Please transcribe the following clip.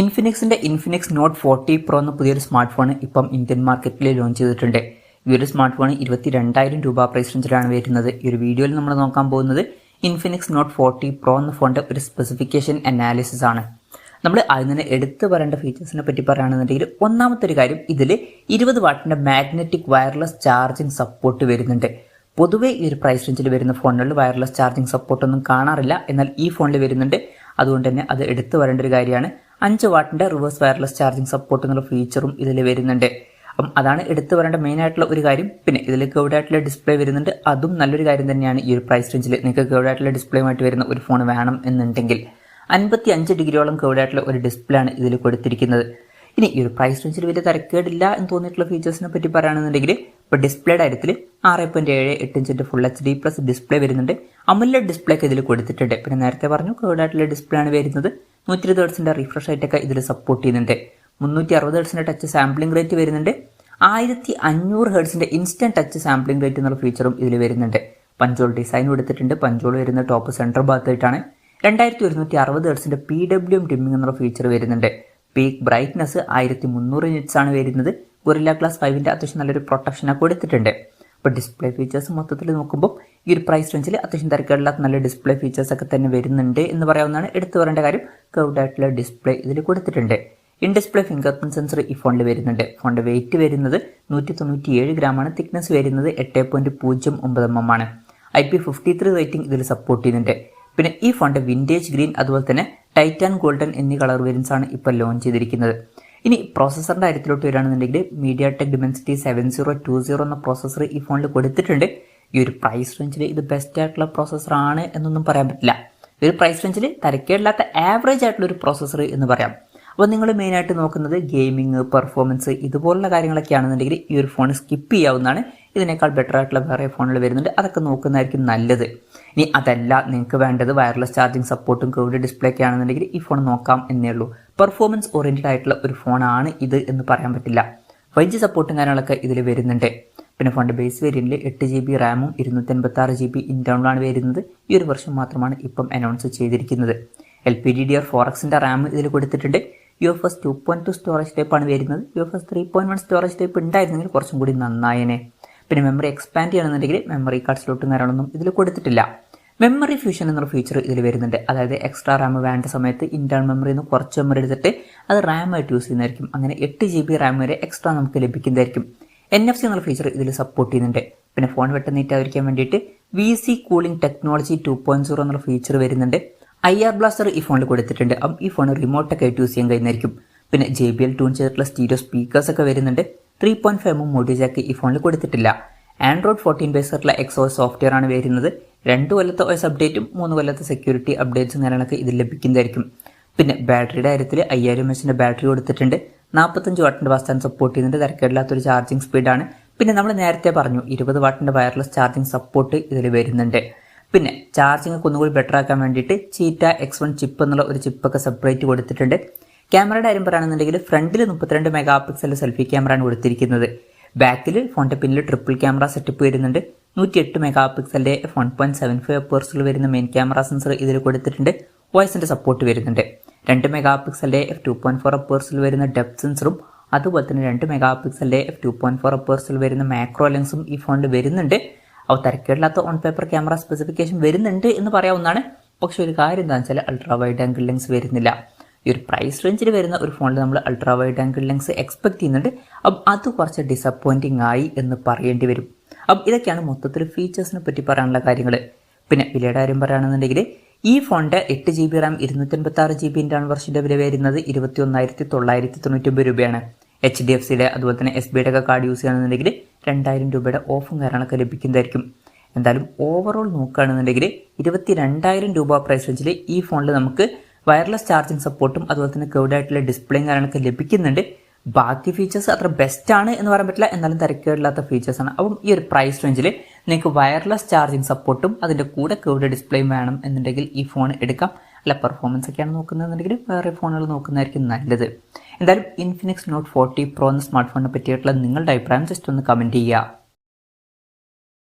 ഇൻഫിനിക്സിന്റെ Infinix not 40 pro എന്ന പുതിയൊരു smart phone ഇപ്പം ഇന്ത്യൻ മാർക്കറ്റിൽ ലോഞ്ച് ചെയ്തിട്ടുണ്ട്. ഈ ഒരു സ്മാർട്ട് ഫോൺ 22,000 രൂപ പ്രൈസ് റേഞ്ചിലാണ് വരുന്നത്. ഈ ഒരു വീഡിയോയിൽ നമ്മൾ നോക്കാൻ പോകുന്നത് ഇൻഫിനിക്സ് നോട്ട് 40 പ്രോ എന്ന ഫോണിന്റെ ഒരു സ്പെസിഫിക്കേഷൻ അനാലിസിസ് ആണ്. നമ്മൾ അതിന് എടുത്തു പറയേണ്ട ഫീച്ചേഴ്സിനെ പറ്റി പറയുകയാണെന്നുണ്ടെങ്കിൽ ഒന്നാമത്തെ ഒരു കാര്യം, ഇതിൽ 20 വാട്ടിന്റെ മാഗ്നറ്റിക് വയർലെസ് ചാർജിങ് സപ്പോർട്ട് വരുന്നുണ്ട്. പൊതുവേ ഈ ഒരു പ്രൈസ് റേഞ്ചിൽ വരുന്ന ഫോണുകളിൽ വയർലെസ് ചാർജിങ് സപ്പോർട്ടൊന്നും കാണാറില്ല, എന്നാൽ ഈ ഫോണിൽ വരുന്നുണ്ട്. അതുകൊണ്ട് തന്നെ അത് എടുത്തു പറയേണ്ട ഒരു കാര്യമാണ്. 5 വാട്ടിന്റെ റിവേഴ്സ് വയർലെസ് ചാർജിങ് സപ്പോർട്ട് എന്നുള്ള ഫീച്ചറും ഇതിൽ വരുന്നുണ്ട്. അപ്പം അതാണ് എടുത്തു പറയേണ്ട മെയിൻ ആയിട്ടുള്ള ഒരു കാര്യം. പിന്നെ ഇതിൽ കേർവ്ഡ് ആയിട്ടുള്ള ഡിസ്പ്ലേ വരുന്നുണ്ട്, അതും നല്ലൊരു കാര്യം തന്നെയാണ്. ഈ ഒരു പ്രൈസ് റേഞ്ചിൽ നിങ്ങൾക്ക് കേർവ്ഡ് ആയിട്ടുള്ള ഡിസ്പ്ലേയുമായിട്ട് വരുന്ന ഒരു ഫോൺ വേണം എന്നുണ്ടെങ്കിൽ 55 ഡിഗ്രിയോളം കേർവ്ഡ് ആയിട്ടുള്ള ഒരു ഡിസ്പ്ലേ ആണ് ഇതിൽ കൊടുത്തിരിക്കുന്നത്. ഇനി ഈ ഒരു പ്രൈസ് റേഞ്ചിൽ വലിയ തരക്കേടില്ല എന്ന് തോന്നിയിട്ടുള്ള ഫീച്ചേഴ്സിനെ പറ്റി പറയുകയാണെന്നുണ്ടെങ്കിൽ ഇപ്പോൾ ഡിസ്പ്ലേയുടെ കാര്യത്തിൽ 6.78 ഇഞ്ചിന്റെ ഫുൾ HD പ്ലസ് ഡിസ്പ്ലേ വരുന്നുണ്ട്. അമോലെഡ് ഡിസ്പ്ലേ ഒക്കെ ഇതിൽ കൊടുത്തിട്ടുണ്ട്. പിന്നെ നേരത്തെ പറഞ്ഞു കേർവ്ഡ് ആയിട്ടുള്ള ഡിസ്പ്ലേ ആണ് വരുന്നത്. 120 ഹെർട്സിന്റെ റിഫ്രഷ് റേറ്റൊക്കെ ഇതിൽ സപ്പോർട്ട് ചെയ്യുന്നുണ്ട്. 360 ഹെർട്സിന്റെ ടച്ച് സാമ്പിളിംഗ് റേറ്റ് വരുന്നുണ്ട്. 1500 ഹെർട്സിന്റെ ഇൻസ്റ്റന്റ് ടച്ച് സാമ്പിളിംഗ് റേറ്റ് എന്നുള്ള ഫീച്ചറും ഇതിൽ വരുന്നുണ്ട്. പഞ്ചോൾ ഡിസൈൻ കൊടുത്തിട്ടുണ്ട്. പഞ്ചോൾ വരുന്ന ടോപ്പ് സെൻറ്റർ ഭാഗത്തായിട്ടാണ്. 2160 ഹെർട്സിന്റെ PWM ഡിമ്മിംഗ് എന്നുള്ള ഫീച്ചർ വരുന്നുണ്ട്. പീക്ക് ബ്രൈറ്റ്നസ് 1300 നിറ്റ്സ് ആണ് വരുന്നത്. ഗൊറില്ല ഗ്ലാസ് 5ന്റെ അത്യാവശ്യം നല്ലൊരു പ്രൊട്ടക്ഷനൊക്കെ കൊടുത്തിട്ടുണ്ട്. ഇപ്പോൾ ഡിസ്പ്ലേ ഫീച്ചേഴ്സ് മൊത്തത്തിൽ നോക്കുമ്പോൾ ഈ ഒരു പ്രൈസ് റേഞ്ചിൽ അത്യാവശ്യം തിരക്കേടില്ലാത്ത നല്ല ഡിസ്പ്ലേ ഫീച്ചേഴ്സ് ഒക്കെ തന്നെ വരുന്നുണ്ട് എന്ന് പറയാവുന്നതാണ്. എടുത്തു പറയേണ്ട കാര്യം, കേർവ്ഡ് ആയിട്ടുള്ള ഡിസ്പ്ലേ ഇതിൽ കൊടുത്തിട്ടുണ്ട്. In display finger print sensor ഈ ഫോണിൽ വരുന്നുണ്ട്. ഫോണിന്റെ വെയിറ്റ് വരുന്നത് 197 ഗ്രാമാണ്. തിക്നെസ് വരുന്നത് 8.09 mm ആണ്. IP53 റേറ്റിംഗ് ഇതിൽ സപ്പോർട്ട് ചെയ്യുന്നുണ്ട്. പിന്നെ ഈ ഫോണിന്റെ വിൻറ്റേജ് ഗ്രീൻ അതുപോലെ തന്നെ ടൈറ്റാൻ ഗോൾഡൻ എന്നീ കളർ വേരിയൻസ് ആണ് ഇപ്പോൾ ലോഞ്ച് ചെയ്തിരിക്കുന്നത്. ഇനി പ്രോസസറിന്റെ കാര്യത്തിലോട്ട് വരികയാണെന്നുണ്ടെങ്കിൽ MediaTek Dimensity 7020 എന്ന പ്രോസസർ ഈ ഫോണിൽ കൊടുത്തിട്ടുണ്ട്. ഈ ഒരു പ്രൈസ് റേഞ്ചിൽ ഇത് ബെസ്റ്റ് ആയിട്ടുള്ള പ്രോസസർ ആണ് എന്നൊന്നും പറയാൻ പറ്റില്ല. ഈ ഒരു പ്രൈസ് റേഞ്ചിൽ തരക്കേടില്ലാത്ത ആവറേജ് ആയിട്ടുള്ള ഒരു പ്രോസസർ എന്ന് പറയാം. അപ്പോൾ നിങ്ങൾ മെയിനായിട്ട് നോക്കുന്നത് ഗെയിമിങ്, പെർഫോമൻസ് ഇതുപോലുള്ള കാര്യങ്ങളൊക്കെ ആണെന്നുണ്ടെങ്കിൽ ഈ ഒരു ഫോൺ സ്കിപ്പ് ചെയ്യാവുന്നതാണ്. ഇതിനേക്കാൾ ബെറ്റർ ആയിട്ടുള്ള വേറെ ഫോണുകൾ വരുന്നുണ്ട്, അതൊക്കെ നോക്കുന്നതായിരിക്കും നല്ലത്. ഇനി അതല്ല നിങ്ങൾക്ക് വേണ്ടത് വയർലെസ് ചാർജിങ് സപ്പോർട്ടും കേർവ്ഡ് ഡിസ്പ്ലേ ഒക്കെ ആണെന്നുണ്ടെങ്കിൽ ഈ ഫോൺ നോക്കാം എന്നേ ഉള്ളൂ. പെർഫോമൻസ് ഓറിയന്റഡ് ആയിട്ടുള്ള ഒരു ഫോണാണ് ഇത് എന്ന് പറയാൻ പറ്റില്ല. 5G സപ്പോർട്ടും കാര്യങ്ങളൊക്കെ ഇതിൽ വരുന്നുണ്ട്. പിന്നെ ഫോണിന്റെ ബേസ് വേരിയന്റിൽ 8 GB റാമും 256 GB ഇന്റേണലാണ് വരുന്നത്. ഈ ഒരു വർഷം മാത്രമാണ് ഇപ്പം അനൗൺസ് ചെയ്തിരിക്കുന്നത്. LPDDR4Xന്റെ റാം ഇതിൽ കൊടുത്തിട്ടുണ്ട്. UFS 2.2 സ്റ്റോറേജ് ടൈപ്പ് ആണ് വരുന്നത്. UFS 3.1 സ്റ്റോറേജ് ടൈപ്പ് ഉണ്ടായിരുന്നെങ്കിൽ കുറച്ചും കൂടി നന്നായേനെ. പിന്നെ മെമ്മറി എക്സ്പാൻഡ് ചെയ്യണമെന്നുണ്ടെങ്കിൽ മെമ്മറി കാർഡ് സ്ലോട്ടും കാര്യങ്ങളൊന്നും ഇതിൽ കൊടുത്തിട്ടില്ല. മെമ്മറി ഫ്യൂഷൻ എന്നൊരു ഫീച്ചർ ഇതിൽ വരുന്നുണ്ട്. അതായത് എക്സ്ട്രാ റാം വേണ്ട സമയത്ത് ഇന്റേണൽ മെമ്മറിയിൽ നിന്ന് കുറച്ച് മെമ്മറി എടുത്തിട്ട് അത് റാം ആയിട്ട് യൂസ് ചെയ്യുന്നതായിരിക്കും. അങ്ങനെ 8 GB റാം വരെ എക്സ്ട്രാ നമുക്ക് ലഭിക്കുന്നതായിരിക്കും. NFC എന്നുള്ള ഫീച്ചർ ഇതിൽ സപ്പോർട്ട് ചെയ്യുന്നുണ്ട്. പിന്നെ ഫോൺ പെട്ടെന്ന് നീറ്റായിരിക്കാൻ വേണ്ടിയിട്ട് VC കൂളിംഗ് ടെക്നോളജി 2.0 എന്നുള്ള ഫീച്ചർ വരുന്നുണ്ട്. IR ബ്ലാസ്റ്റർ ഈ ഫോണിൽ കൊടുത്തിട്ടുണ്ട്. അപ്പം ഈ ഫോൺ റിമോട്ടൊക്കെ ആയിട്ട് യൂസ് ചെയ്യാൻ കഴിയുന്നതായിരിക്കും. പിന്നെ JBL ട്യൂൺ ചെയ്തിട്ടുള്ള സ്റ്റീരിയോ സ്പീക്കേഴ്സ് ഒക്കെ വരുന്നുണ്ട്. 3.5 mm മോഡി ജാക്ക് ഈ ഫോണിൽ കൊടുത്തിട്ടില്ല. Android 14 ബേസിലുള്ള XOS സോഫ്റ്റ്വെയർ ആണ് വരുന്നത്. 2 കൊല്ലത്തെ OS അപ്ഡേറ്റും 3 കൊല്ലത്തെ സെക്യൂരിറ്റി അപ്ഡേറ്റ്സും കാര്യങ്ങളൊക്കെ ഇതിൽ ലഭിക്കുന്നതായിരിക്കും. പിന്നെ ബാറ്ററിയുടെ കാര്യത്തിൽ 5000 mAh ബാറ്ററി കൊടുത്തിട്ടുണ്ട്. 45 വാട്ടിന്റെ ഫാസ്റ്റ് സപ്പോർട്ട് ചെയ്യുന്നുണ്ട്. തിരക്കേടില്ലാത്തൊരു ചാർജിങ് സ്പീഡാണ്. പിന്നെ നമ്മൾ നേരത്തെ പറഞ്ഞു 20 വാട്ടിന്റെ വയർലെസ് ചാർജിങ് സപ്പോർട്ട് ഇതിൽ വരുന്നുണ്ട്. പിന്നെ ചാർജിങ് ഒക്കെ ഒന്നുകൂടി ബെറ്റർ ആക്കാൻ വേണ്ടിയിട്ട് Cheetah X1 ചിപ്പ് എന്നുള്ള ഒരു ചിപ്പൊക്കെ സെപ്പറേറ്റ് കൊടുത്തിട്ടുണ്ട്. ക്യാമറയുടെ കാര്യം പറയുകയാണെന്നുണ്ടെങ്കിൽ ഫ്രണ്ടിൽ 32 MP സെൽഫി ക്യാമറയാണ് കൊടുത്തിരിക്കുന്നത്. ബാക്കിൽ ഫോണിന്റെ പിന്നിൽ ട്രിപ്പിൾ ക്യാമറ സെറ്റപ്പ് വരുന്നുണ്ട്. 108 MP 1.75 അപ്പേഴ്സിൽ വരുന്ന മെയിൻ ക്യാമറ സെൻസർ ഇതിൽ കൊടുത്തിട്ടുണ്ട്. വോയിസിന്റെ സപ്പോർട്ട് വരുന്നുണ്ട്. 2 MP f2.4 അപ്പേഴ്സിൽ വരുന്ന ഡെപ്ത് സെൻസറും അതുപോലെ തന്നെ 2 MP f2.4 അപ്പേഴ്സിൽ വരുന്ന മാക്രോ ലെൻസും ഈ ഫോണിൽ വരുന്നുണ്ട്. അവ തിരക്കേടില്ലാത്ത ഓൺ പേപ്പർ ക്യാമറ സ്പെസിഫിക്കേഷൻ വരുന്നുണ്ട് എന്ന് പറയാവുന്നതാണ്. പക്ഷെ ഒരു കാര്യം എന്താണെന്ന് വെച്ചാൽ അൾട്രാ വൈഡ് ആംഗിൾ ലെൻസ് വരുന്നില്ല. ഈ ഒരു പ്രൈസ് റേഞ്ചിൽ വരുന്ന ഒരു ഫോണിൽ നമ്മൾ ultra wide angle lens expect ചെയ്യുന്നുണ്ട്. അപ്പം അത് കുറച്ച് ഡിസപ്പോയിന്റിങ് ആയി എന്ന് പറയേണ്ടി വരും. അപ്പം ഇതൊക്കെയാണ് മൊത്തത്തിൽ ഫീച്ചേഴ്സിനെ പറ്റി പറയാനുള്ള കാര്യങ്ങൾ. പിന്നെ വിലയുടെ കാര്യം പറയുകയാണെന്നുണ്ടെങ്കിൽ ഈ ഫോണിന്റെ 8 GB റാം 256 GB ഇന്റേണൽ വെർഷന്റെ വില വരുന്നത് 21,999 രൂപയാണ്. HDFCയുടെ അതുപോലെ തന്നെ SBIയുടെ ഒക്കെ കാർഡ് യൂസ് ചെയ്യുകയാണെന്നുണ്ടെങ്കിൽ 2000 രൂപയുടെ ഓഫും കാര്യങ്ങളൊക്കെ ലഭിക്കുന്നതായിരിക്കും. എന്തായാലും ഓവറോൾ നോക്കുകയാണെന്നുണ്ടെങ്കിൽ 22,000 രൂപ പ്രൈസ് റേഞ്ചിൽ ഈ ഫോണിൽ നമുക്ക് വയർലെസ് ചാർജിങ് സപ്പോർട്ടും അതുപോലെ തന്നെ കേർവ്ഡ് ആയിട്ടുള്ള ഡിസ്പ്ലേയും കാര്യങ്ങളൊക്കെ ലഭിക്കുന്നുണ്ട്. ബാക്കി ഫീച്ചേഴ്സ് അത്ര ബെസ്റ്റ് ആണ് എന്ന് പറയാൻ പറ്റില്ല, എന്നാലും തിരക്കേടില്ലാത്ത ഫീച്ചേഴ്സ് ആണ്. അപ്പം ഈ ഒരു പ്രൈസ് റേഞ്ചിൽ നിങ്ങൾക്ക് വയർലെസ് ചാർജിങ് സപ്പോർട്ടും അതിൻ്റെ കൂടെ കേർവ്ഡ് ഡിസ്പ്ലേയും വേണം എന്നുണ്ടെങ്കിൽ ഈ ഫോൺ എടുക്കാം. അല്ല പെർഫോമൻസ് ഒക്കെയാണ് നോക്കുന്നതെന്നുണ്ടെങ്കിൽ വേറെ ഫോണുകൾ നോക്കുന്നതായിരിക്കും നല്ലത്. എന്തായാലും ഇൻഫിനിക്സ് നോട്ട് 40 പ്രോ എന്ന സ്മാർട്ട് ഫോണിനെ പറ്റിയിട്ടുള്ള നിങ്ങളുടെ അഭിപ്രായം ജസ്റ്റ് ഒന്ന് കമൻറ്റ് ചെയ്യുക.